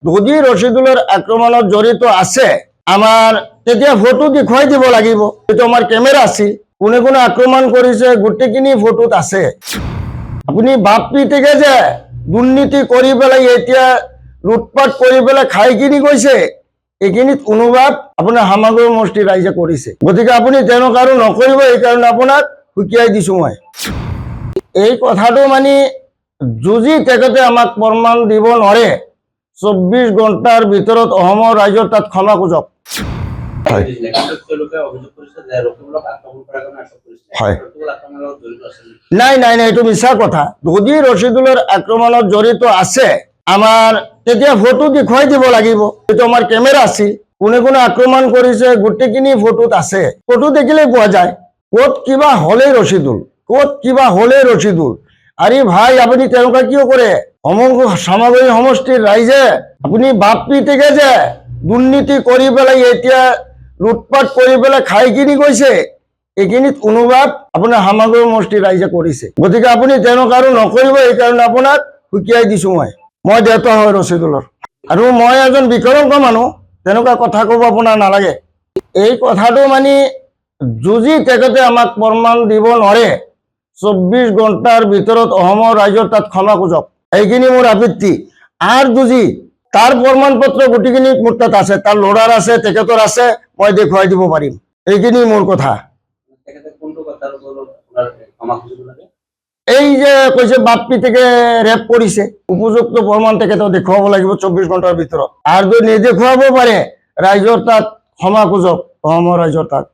যদি ৰচিদুলৰ আক্ৰমণত জড়িত আছে আমাৰ তেতিয়া ফটো দেখুৱাই দিব লাগিব। এইটো আমাৰ কেমেৰা আছিল, কোনে কোনে আক্ৰমণ কৰিছে গোটেইখিনি ফটোত আছে। আপুনি বাপ পিতেকে যে দুৰ্নীতি কৰি পেলাই এতিয়া লুটপাট কৰি পেলাই খাই কিনি গৈছে, এইখিনিত অনুভৱ আপোনাৰ সামগ্ৰী সমষ্টি ৰাইজে কৰিছে। গতিকে আপুনি তেনেকুৱা আৰু নকৰিব, এইকাৰণে আপোনাক সুকিয়াই দিছো। মই এই কথাটো মানে যুঁজি তেখেতে আমাক প্ৰমাণ দিব নোৱাৰে, 24 ঘণ্টাৰ ভিতৰত অসমৰ ৰাইজৰ তাত ক্ষমা খোজক। নাই নাই নাই, এইটো মিছা কথা। যদি ৰচিদুলৰ আক্ৰমণত জড়িত আছে আমাৰ তেতিয়া ফটো দেখুৱাই দিব লাগিব। এইটো আমাৰ কেমেৰা আছিল, কোনে কোনে আক্ৰমণ কৰিছে গোটেইখিনি ফটোত আছে। ফটো দেখিলে পোৱা যায় ক'ত কিবা হলে ৰচিদুল, ক'ত কিবা হলে ৰচিদুল। আৰে ভাই আপনি তেনেকুৱা কিয় কৰে? সামগ্ৰী সমষ্টিৰ ৰাইজে আপুনি বাপ পিতেকে যে দুৰ্নীতি কৰি পেলাই এতিয়া লুটপাট কৰি পেলাই খাই কিনি গৈছে, এইখিনিত অনুভৱ আপোনাৰ সামগ্ৰী সমষ্টিৰ ৰাইজে কৰিছে। গতিকে আপুনি তেনেকুৱা আৰু নকৰিব, এইকাৰণে আপোনাক সুকিয়াই দিছো। মই দেউতা হয় ৰচিদুলৰ, আৰু মই এজন বিকলাংগ মানুহ, তেনেকুৱা কথা ক'ব আপোনাৰ নালাগে। এই কথাটো মানে যুঁজি তেখেতে আমাক প্ৰমাণ দিব নোৱাৰে, 24 ঘণ্টাৰ ভিতৰত অসমৰ ৰাইজৰ তাত ক্ষমা খোজক। এইখিনি মোৰ আপত্তি। আৰ যুঁজি তাৰ প্ৰমাণ পত্ৰ গোটেইখিনি মোৰ তাত আছে, তাৰ ল'ৰাৰ আছে, তেখেতৰ আছে, মই দেখুৱাই দিব পাৰিম। এইখিনি মোৰ কথা। এই যে কৈছে বাপ পিতেকে ৰেপ কৰিছে, উপযুক্ত প্ৰমাণ তেখেতক দেখুৱাব লাগিব 24 ঘণ্টাৰ ভিতৰত। আৰু যদি নেদেখুৱাব পাৰে ৰাইজৰ তাত ক্ষমা খোজক, অসমৰ ৰাইজৰ তাত।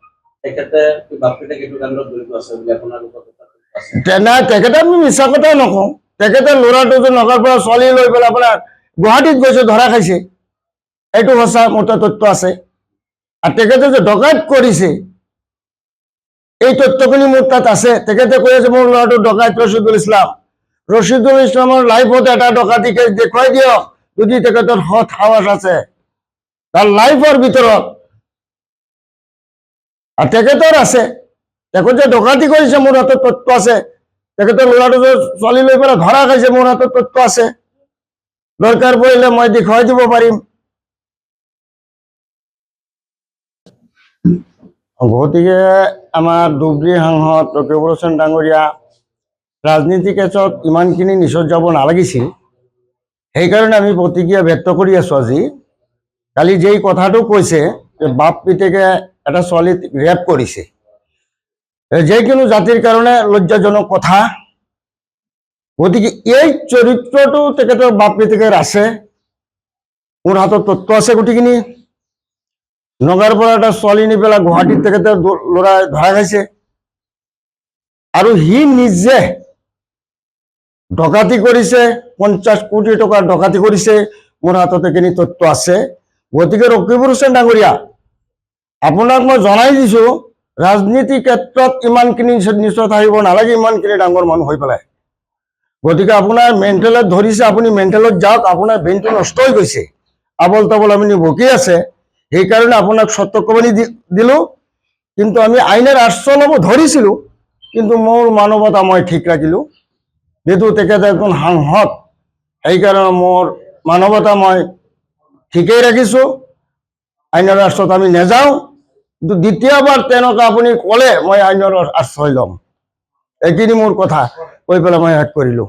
নাই, তেখেতে আমি মিছা কথা নকওঁ। তেখেতে ল'ৰাটো যে নগাঁৱৰ পৰা ছোৱালী লৈ পেলাই আপোনাৰ গুৱাহাটীত গৈছে, ধৰা খাইছে, এইটো সঁচা, মোৰ তাত তথ্য আছে। আৰু তেখেতে যে ডকাইত কৰিছে এই তথ্যখিনি মোৰ তাত আছে। তেখেতে কৈ আছে মোৰ ল'ৰাটো ডকাইত ৰচিদুল ইছলাম। ৰচিদুল ইছলামৰ লাইফত এটা ডকাইতি কেছ দেখুৱাই দিয়ক যদি তেখেতৰ সৎ সাহস আছে, তাৰ লাইফৰ ভিতৰত। আৰ তেখেতৰ আছে, তেখেতে ডকাইতি কৰিছে, মোৰ হাতত তথ্য আছে। তেখেতৰ ল'ৰাটো যে ছোৱালী লৈ পেলাই ধৰা খাইছে, মোৰ হাতত তথ্য আছে। দৰকাৰ পৰিলে মই দেখুৱাই দিব পাৰিম। গতিকে আমাৰ ধুবুৰী সাংসদ ৰকিবুল হুছেইন ডাঙৰীয়া ৰাজনীতি কেছত ইমানখিনি নিচত যাব নালাগিছিল, সেইকাৰণে আমি প্ৰতিক্ৰিয়া ব্যক্ত কৰি আছো। আজি কালি যেই কথাটো কৈছে যে বাপ পিতেকে এটা ছোৱালীক ৰেপ কৰিছে, যিকোনো জাতিৰ কাৰণে লজ্জাজনক কথা। গতিকে এই চৰিত্ৰটো তেখেতৰ বাপ পিতেকৰ আছে, মোৰ হাতত তথ্য আছে গোটেইখিনি। নগাঁৱৰ পৰা এটা ছোৱালী নি পেলাই গুৱাহাটীত তেখেতে ল'ৰাই ধৰা খাইছে, আৰু সি নিজে ডকাতি কৰিছে, 50 কোটি টকাৰ ডকাতি কৰিছে, মোৰ হাতত এইখিনি তথ্য আছে। গতিকে ৰকিবুল হুছেইন ডাঙৰীয়া, আপোনাক মই জনাই দিছো, ৰাজনীতি ক্ষেত্ৰত ইমানখিনি নিচত আহিব নালাগে, ইমানখিনি ডাঙৰ মানুহ হৈ পেলাই। গতিকে আপোনাৰ মেণ্টেলত ধৰিছে, আপুনি মেণ্টেলত যাওক। আপোনাৰ ব্ৰেইনটো নষ্ট হৈ গৈছে, আবল তাবল আপুনি বকি আছে, সেইকাৰণে আপোনাক সতৰ্কবাণী দিলো। কিন্তু আমি আইনেৰ আশ্ৰয় ল'ব ধৰিছিলো, কিন্তু মোৰ মানৱতা মই ঠিক ৰাখিলো। যেহেতু তেখেতে একজন সাংসদ, সেইকাৰণে মোৰ মানৱতা মই ঠিকেই ৰাখিছো। আইনৰ ৰাষ্ট্ৰত আমি নেযাওঁ, কিন্তু দ্বিতীয়বাৰ তেনেকুৱা আপুনি ক'লে মই আইনৰ আশ্ৰয় ল'ম। এইখিনি মোৰ কথা কৈ পেলাই মই শেষ কৰিলো।